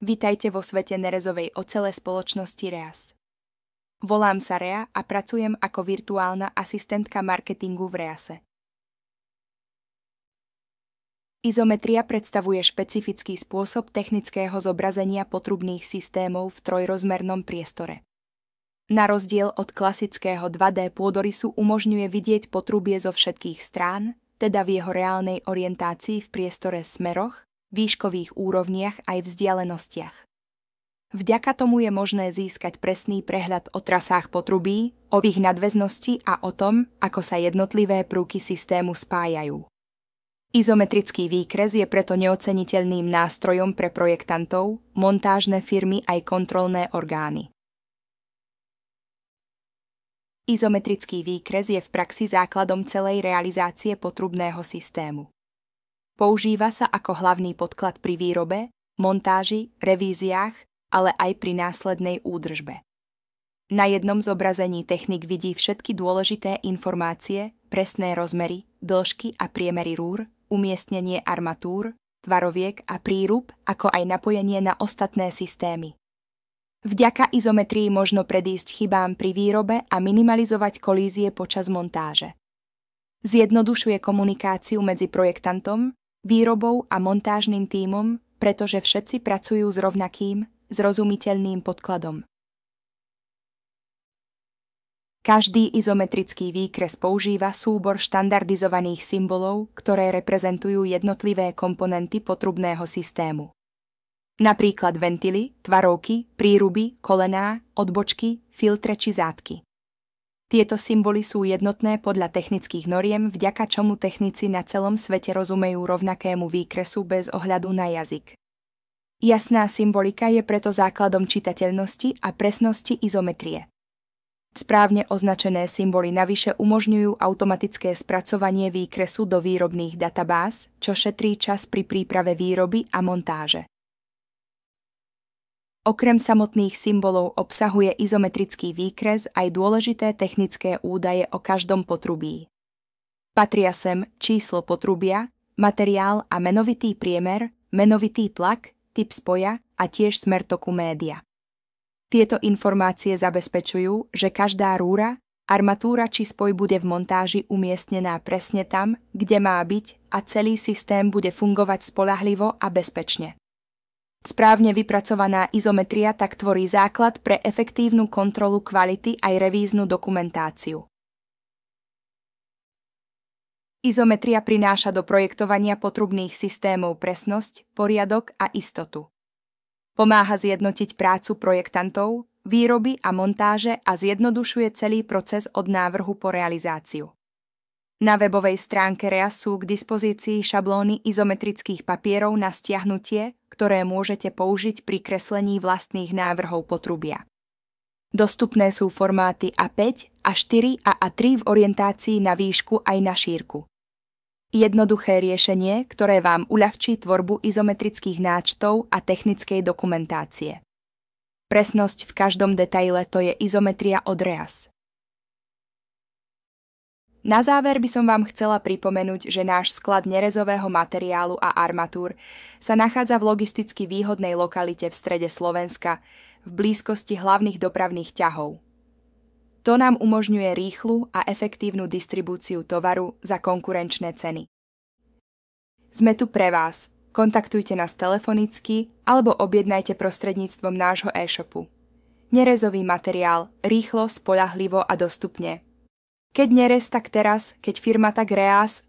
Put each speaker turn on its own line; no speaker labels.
Vítajte vo svete nerezovej ocele spoločnosti REAS. Volám sa Rea a pracujem ako virtuálna asistentka marketingu v REASe. Izometria predstavuje špecifický spôsob technického zobrazenia potrubných systémov v trojrozmernom priestore. Na rozdiel od klasického 2D pôdorysu umožňuje vidieť potrubie zo všetkých strán, teda v jeho reálnej orientácii v priestore smeroch, výškových úrovniach aj vzdialenostiach. Vďaka tomu je možné získať presný prehľad o trasách potrubí, o ich nadväznosti a o tom, ako sa jednotlivé prvky systému spájajú. Izometrický výkres je preto neoceniteľným nástrojom pre projektantov, montážne firmy aj kontrolné orgány. Izometrický výkres je v praxi základom celej realizácie potrubného systému. Používa sa ako hlavný podklad pri výrobe, montáži, revíziách, ale aj pri následnej údržbe. Na jednom zobrazení technik vidí všetky dôležité informácie, presné rozmery, dĺžky a priemery rúr, umiestnenie armatúr, tvaroviek a prírub, ako aj napojenie na ostatné systémy. Vďaka izometrii možno predísť chybám pri výrobe a minimalizovať kolízie počas montáže. Zjednodušuje komunikáciu medzi projektantom, výrobou a montážnym tímom, pretože všetci pracujú s rovnakým, zrozumiteľným podkladom. Každý izometrický výkres používa súbor štandardizovaných symbolov, ktoré reprezentujú jednotlivé komponenty potrubného systému. Napríklad ventily, tvarovky, príruby, kolená, odbočky, filtre či zátky. Tieto symboly sú jednotné podľa technických noriem, vďaka čomu technici na celom svete rozumejú rovnakému výkresu bez ohľadu na jazyk. Jasná symbolika je preto základom čitateľnosti a presnosti izometrie. Správne označené symboly navyše umožňujú automatické spracovanie výkresu do výrobných databáz, čo šetrí čas pri príprave výroby a montáže. Okrem samotných symbolov obsahuje izometrický výkres aj dôležité technické údaje o každom potrubí. Patria sem číslo potrubia, materiál a menovitý priemer, menovitý tlak, typ spoja a tiež smer toku média. Tieto informácie zabezpečujú, že každá rúra, armatúra či spoj bude v montáži umiestnená presne tam, kde má byť a celý systém bude fungovať spoľahlivo a bezpečne. Správne vypracovaná izometria tak tvorí základ pre efektívnu kontrolu kvality aj revíznu dokumentáciu. Izometria prináša do projektovania potrubných systémov presnosť, poriadok a istotu. Pomáha zjednotiť prácu projektantov, výroby a montáže a zjednodušuje celý proces od návrhu po realizáciu. Na webovej stránke REAS sú k dispozícii šablóny izometrických papierov na stiahnutie, ktoré môžete použiť pri kreslení vlastných návrhov potrubia. Dostupné sú formáty A5, A4 a A3 v orientácii na výšku aj na šírku. Jednoduché riešenie, ktoré vám uľahčí tvorbu izometrických náčtov a technickej dokumentácie. Presnosť v každom detaile to je izometria od REAS. Na záver by som vám chcela pripomenúť, že náš sklad nerezového materiálu a armatúr sa nachádza v logisticky výhodnej lokalite v strede Slovenska, v blízkosti hlavných dopravných ťahov. To nám umožňuje rýchlu a efektívnu distribúciu tovaru za konkurenčné ceny. Sme tu pre vás. Kontaktujte nás telefonicky alebo objednajte prostredníctvom nášho e-shopu. Nerezový materiál, rýchlo, spoľahlivo a dostupne. Keď nerez, tak teraz, keď firma, tak REAS,